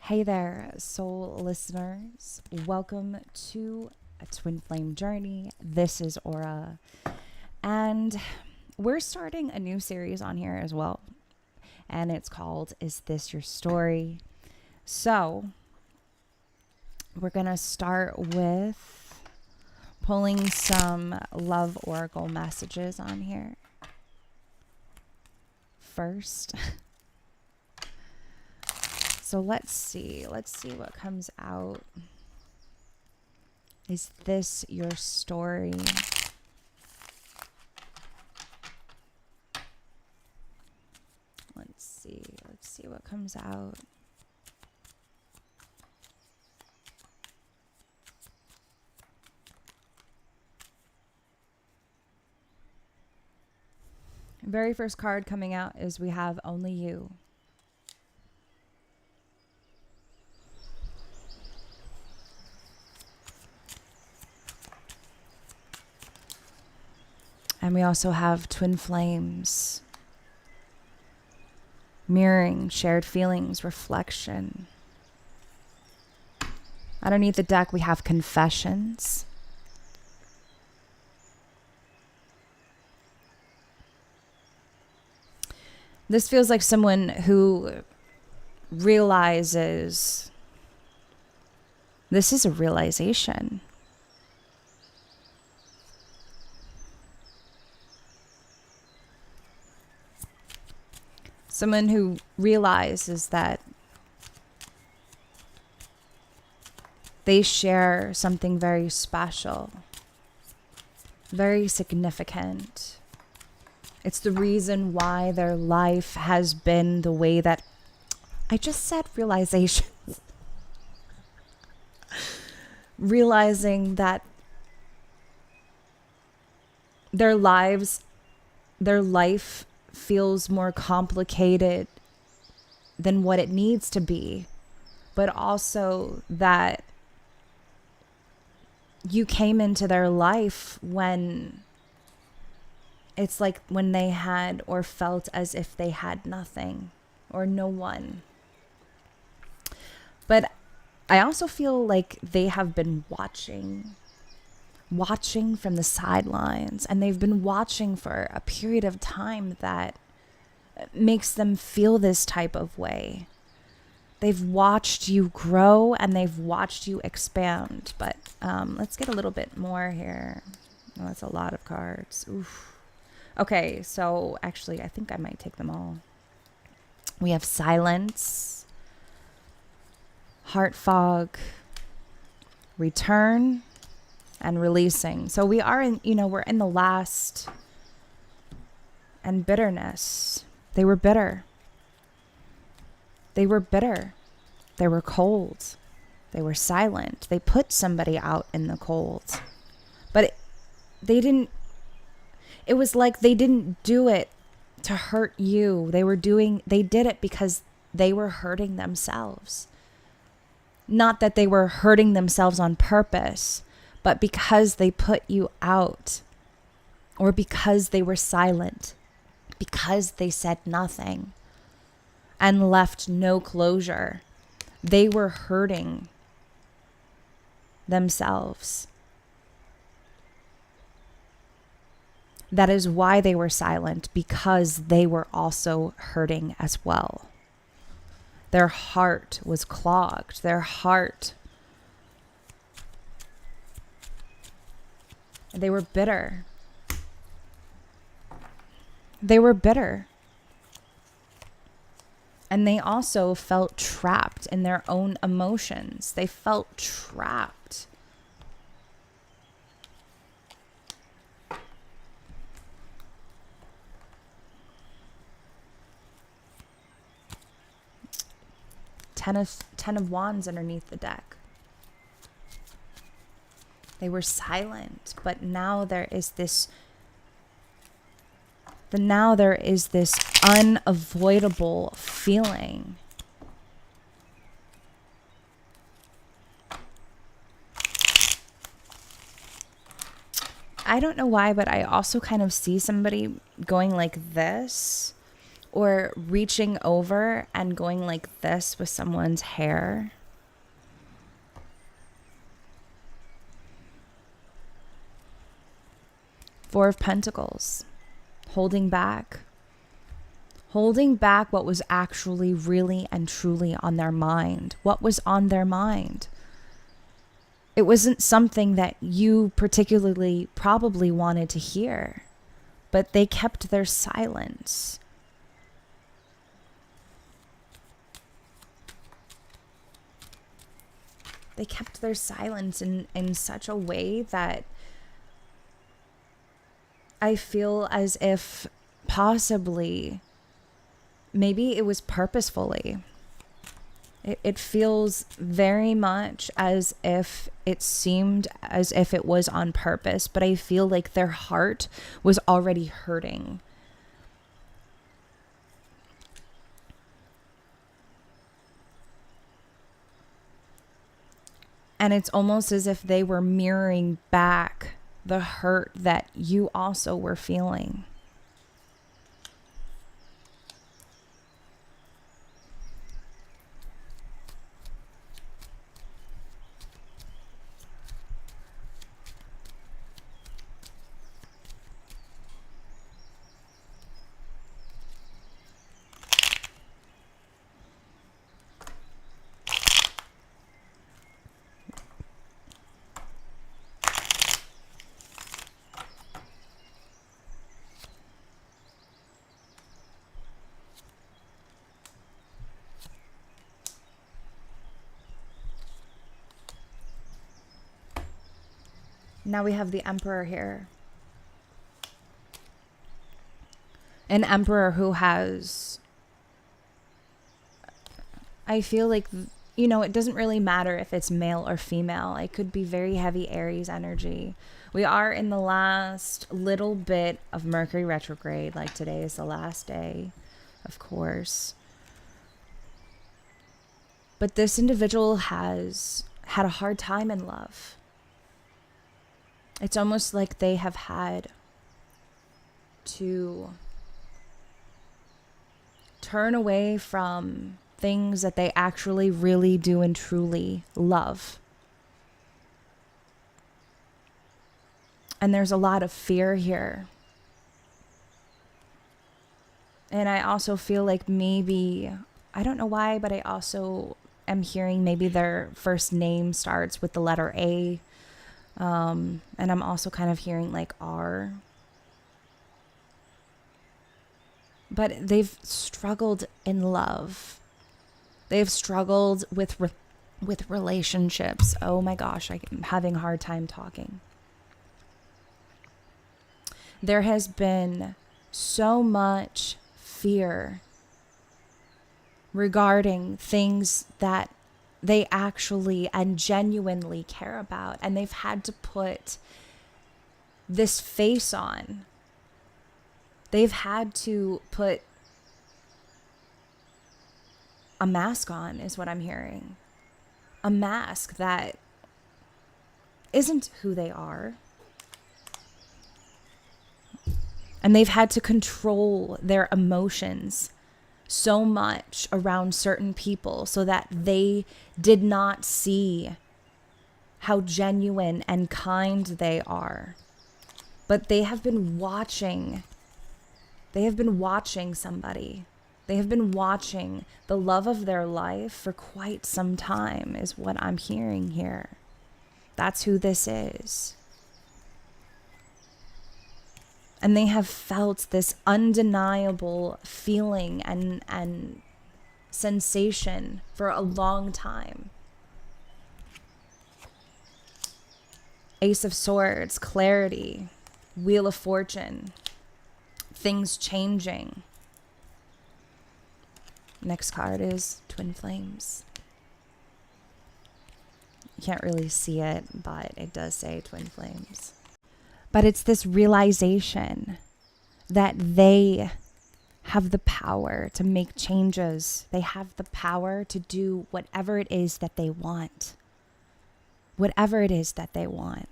Hey there, soul listeners. Welcome to a Twin Flame Journey. This is Aura, and we're starting a new series on here as well. And it's called Is This Your Story? So, we're going to start with pulling some love oracle messages on here first. So let's see what comes out. Is this your story? Let's see what comes out. Very first card coming out is we have Only You. And we also have Twin Flames. Mirroring, shared feelings, reflection. Underneath the deck, we have Confessions. This feels like someone who realizes this is a realization. Someone who realizes that they share something very special, very significant. It's the reason why their life has been the way that I just said realization. Realizing that their life feels more complicated than what it needs to be, but also that you came into their life when it's like when they had or felt as if they had nothing or no one. But I also feel like they have been watching from the sidelines, and they've been watching for a period of time that makes them feel this type of way. They've watched you grow and they've watched you expand. But let's get a little bit more here. Oh, that's a lot of cards. Oof. Okay, so actually, I think I might take them all. We have Silence, Heart Fog, Return, and Releasing. So we are we're in the last. And bitterness. They were bitter. They were bitter. They were cold. They were silent. They put somebody out in the cold. But they didn't. It was like they didn't do it to hurt you. They did it because they were hurting themselves. Not that they were hurting themselves on purpose, but because they put you out, or because they were silent, because they said nothing and left no closure. They were hurting themselves. That is why they were silent, because they were also hurting as well. Their heart was clogged. They were bitter. They were bitter. And they also felt trapped in their own emotions. They felt trapped. Ten of Wands underneath the deck. They were silent, but now there is this unavoidable feeling. I don't know why, but I also kind of see somebody going like this, or reaching over and going like this with someone's hair. Four of Pentacles, holding back what was actually really and truly on their mind. What was on their mind? It wasn't something that you particularly probably wanted to hear, but they kept their silence. They kept their silence in such a way that I feel as if possibly, maybe it was purposefully. It feels very much as if it seemed as if it was on purpose, but I feel like their heart was already hurting. And it's almost as if they were mirroring back the hurt that you also were feeling. Now we have the Emperor here. An Emperor who has, I feel like, you know, it doesn't really matter if it's male or female. It could be very heavy Aries energy. We are in the last little bit of Mercury retrograde. Like today is the last day, of course. But this individual has had a hard time in love. It's almost like they have had to turn away from things that they actually really do and truly love. And there's a lot of fear here. And I also feel like maybe, I don't know why, but I also am hearing maybe their first name starts with the letter A. And I'm also kind of hearing like R. But they've struggled in love. They've struggled with relationships. Oh my gosh, I'm having a hard time talking. There has been so much fear regarding things that they actually and genuinely care about. And they've had to put this face on. They've had to put a mask on, is what I'm hearing. A mask that isn't who they are. And they've had to control their emotions so much around certain people so that they did not see how genuine and kind they are. But they have been watching. They have been watching somebody. They have been watching the love of their life for quite some time, is what I'm hearing here. That's who this is. And they have felt this undeniable feeling and sensation for a long time. Ace of Swords, clarity, Wheel of Fortune, things changing. Next card is Twin Flames. You can't really see it, but it does say Twin Flames. But it's this realization that they have the power to make changes. They have the power to do whatever it is that they want. Whatever it is that they want.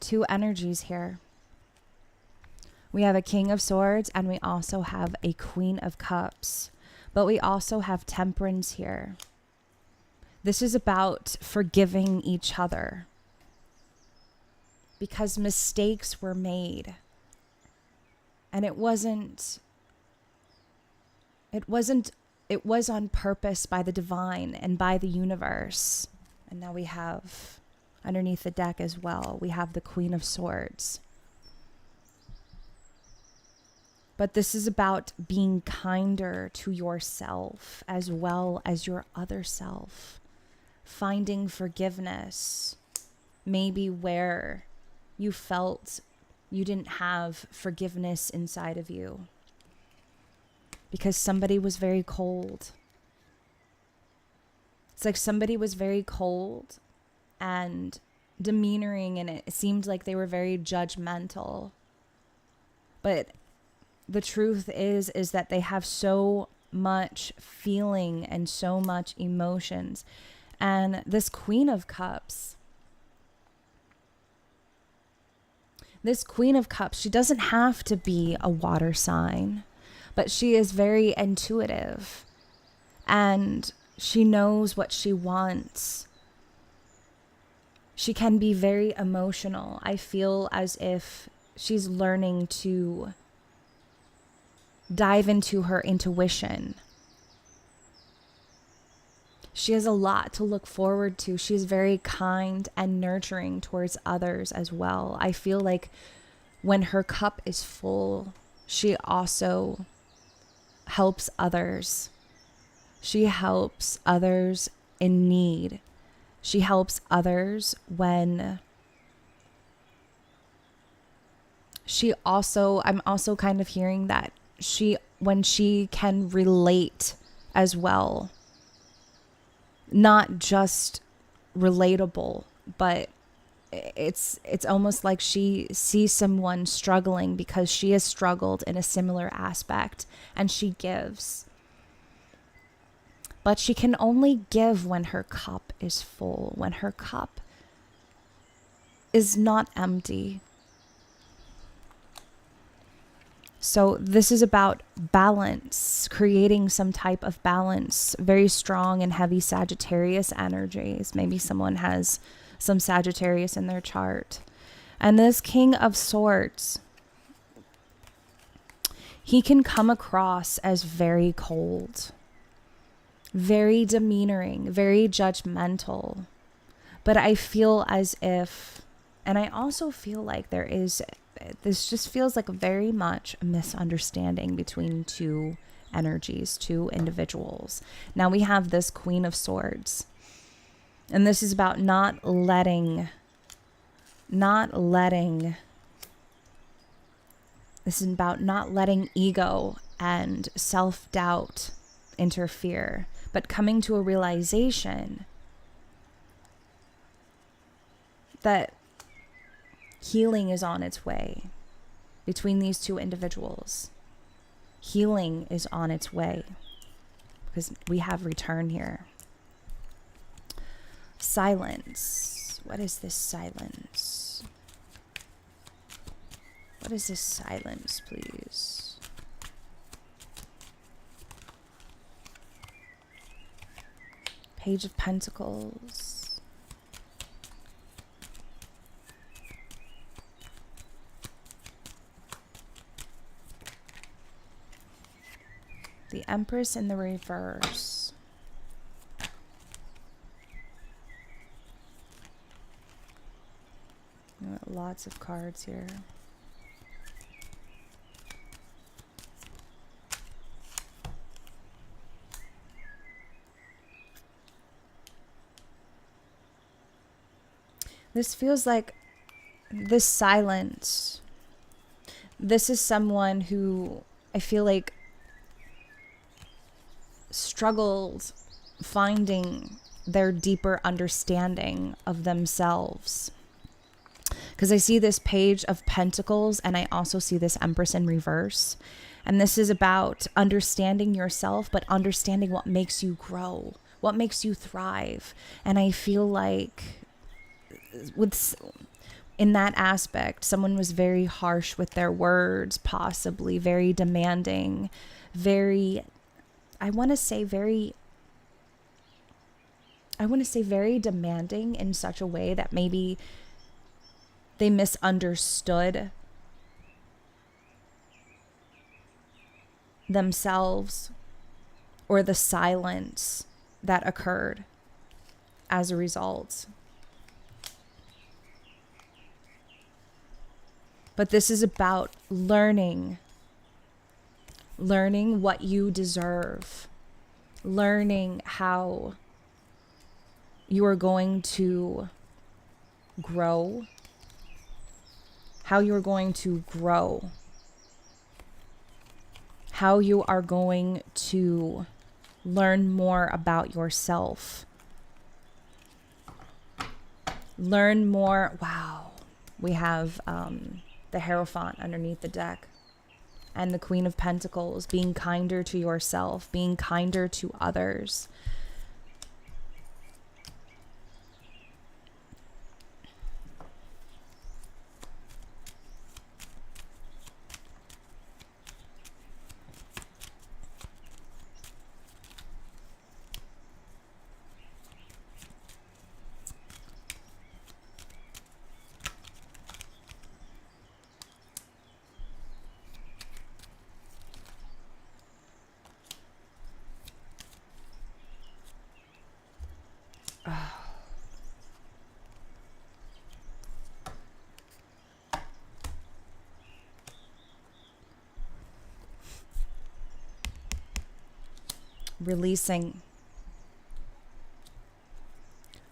two energies here. We have a King of Swords and we also have a Queen of Cups. But we also have Temperance here. This is about forgiving each other. Because mistakes were made. And it was on purpose by the divine and by the universe. And now we have, underneath the deck as well, we have the Queen of Swords. But this is about being kinder to yourself as well as your other self. Finding forgiveness, maybe where you felt you didn't have forgiveness inside of you because somebody was very cold. It's like somebody was very cold and demeanoring, and it seemed like they were very judgmental. But the truth is that they have so much feeling and so much emotions. And this Queen of Cups, she doesn't have to be a water sign, but she is very intuitive and she knows what she wants. She can be very emotional. I feel as if she's learning to dive into her intuition. She has a lot to look forward to. She's very kind and nurturing towards others as well. I feel like when her cup is full, she also helps others. She helps others in need. She helps others when I'm also kind of hearing that when she can relate as well. Not just relatable, but it's almost like she sees someone struggling because she has struggled in a similar aspect, and she gives. But she can only give when her cup is full, when her cup is not empty. So this is about balance, creating some type of balance, very strong and heavy Sagittarius energies. Maybe someone has some Sagittarius in their chart. And this King of Swords, he can come across as very cold, very demeanoring, very judgmental. But I feel as if, and I also feel like this just feels like very much a misunderstanding between two energies, two individuals. This is about not letting ego and self-doubt interfere, but coming to a realization that healing is on its way between these two individuals. Healing is on its way because we have return here. Silence. What is this silence? What is this silence, please? Page of Pentacles. The Empress in the reverse. Lots of cards here. This feels like this silence. This is someone who I feel like struggled finding their deeper understanding of themselves. Because I see this Page of Pentacles and I also see this Empress in reverse. And this is about understanding yourself, but understanding what makes you grow, what makes you thrive. And I feel like in that aspect, someone was very harsh with their words, possibly very demanding, very, I want to say very demanding in such a way that maybe they misunderstood themselves or the silence that occurred as a result. But this is about learning what you deserve, learning how you are going to grow, how you are going to learn more about yourself. Learn more. Wow. We have the Hierophant underneath the deck and the Queen of Pentacles, being kinder to yourself, being kinder to others.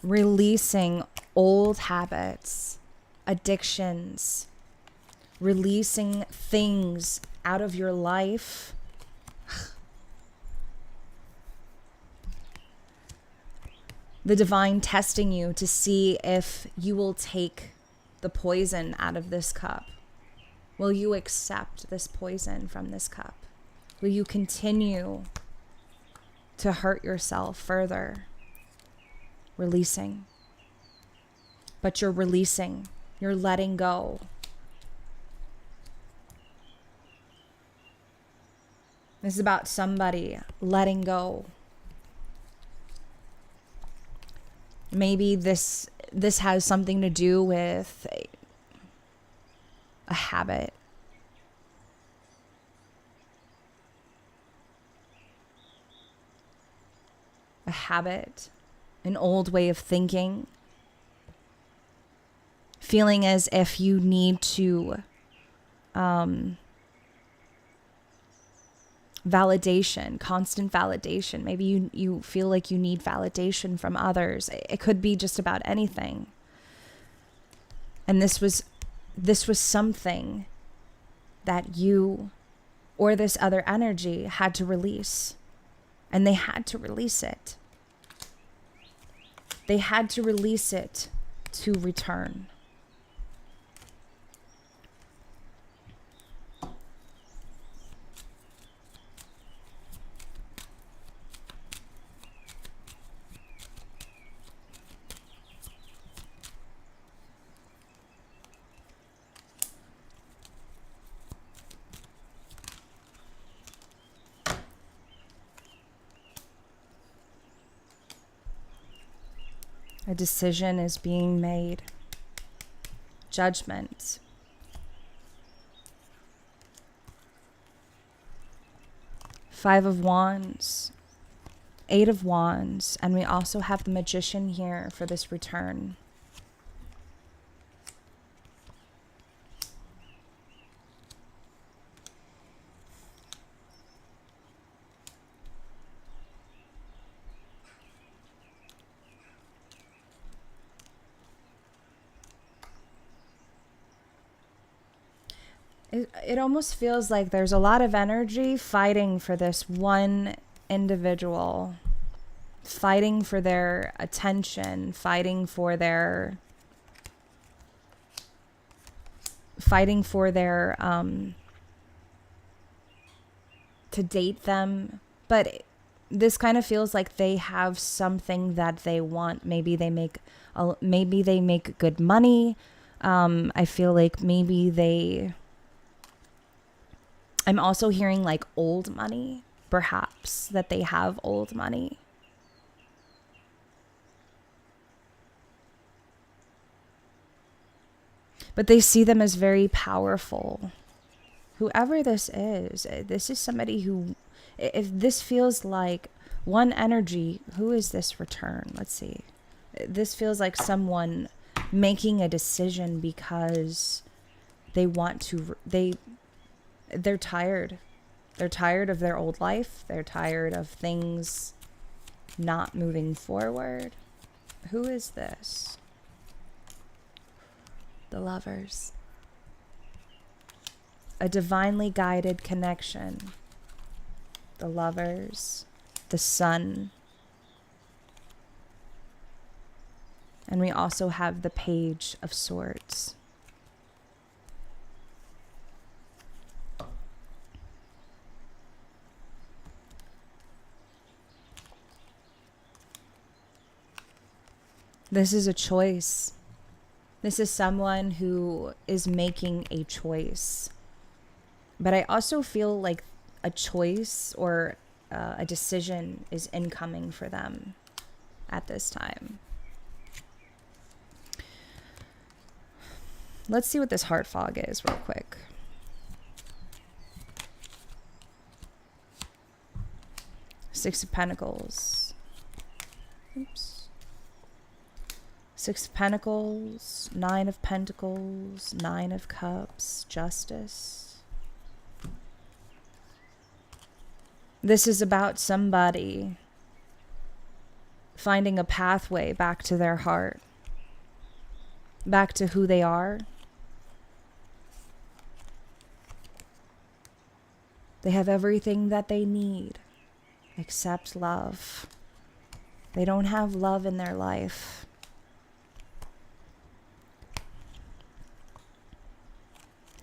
Releasing old habits, addictions, releasing things out of your life. The divine testing you to see if you will take the poison out of this cup. Will you accept this poison from this cup? Will you continue to hurt yourself further? Releasing. But you're releasing. You're letting go. This is about somebody letting go. Maybe this has something to do with a habit. A habit, an old way of thinking, feeling as if you need to validation, constant validation. Maybe you feel like you need validation from others. It could be just about anything. And this was something that you or this other energy had to release. And they had to release it. They had to release it to return. A decision is being made. Judgment. Five of Wands. Eight of Wands. And we also have the Magician here for this return. It almost feels like there's a lot of energy fighting for this one individual, fighting for their attention, fighting for their to date them. But this kind of feels like they have something that they want. Maybe they make good money. I feel like maybe I'm also hearing like old money, perhaps that they have old money. But they see them as very powerful. Whoever this is somebody who, if this feels like one energy, who is this return? Let's see. This feels like someone making a decision because they want to, they're tired. They're tired of their old life. They're tired of things not moving forward. Who is this? The Lovers. A divinely guided connection. The Lovers. The Sun. And we also have the Page of Swords. This is a choice. This is someone who is making a choice. But I also feel like a choice or a decision is incoming for them at this time. Let's see what this heart fog is real quick. Six of Pentacles. Oops. Six of Pentacles, Nine of Pentacles, Nine of Cups, Justice. This is about somebody finding a pathway back to their heart, back to who they are. They have everything that they need except love. They don't have love in their life.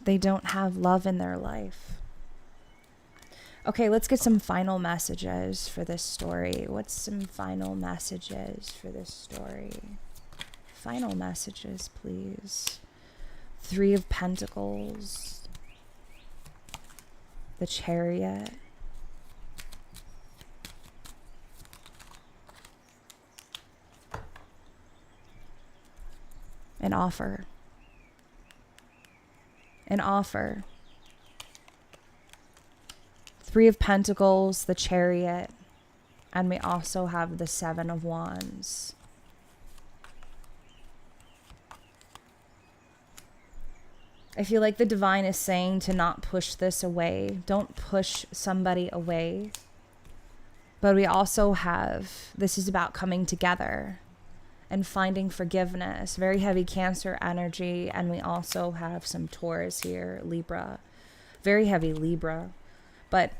They don't have love in their life. Okay, let's get some final messages for this story. What's some final messages for this story? Final messages, please. Three of Pentacles. The Chariot. An offer. An offer. Three of Pentacles, the Chariot, and we also have the Seven of Wands. I feel like the divine is saying to not push this away. Don't push somebody away. But we also have, this is about coming together and finding forgiveness. Very heavy Cancer energy. And we also have some Taurus here, Libra. Very heavy Libra. But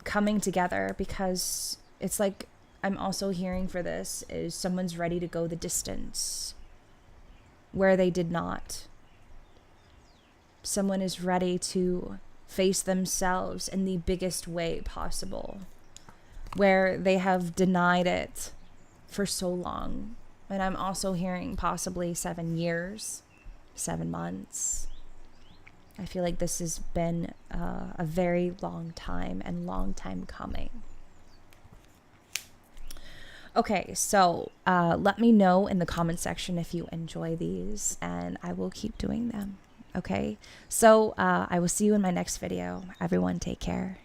coming together, because it's like I'm also hearing for this is someone's ready to go the distance where they did not. Someone is ready to face themselves in the biggest way possible, where they have denied it for so long. And I'm also hearing possibly 7 years, 7 months. I feel like this has been a very long time and long time coming. Okay, so let me know in the comment section if you enjoy these, and I will keep doing them. Okay, so I will see you in my next video. Everyone take care.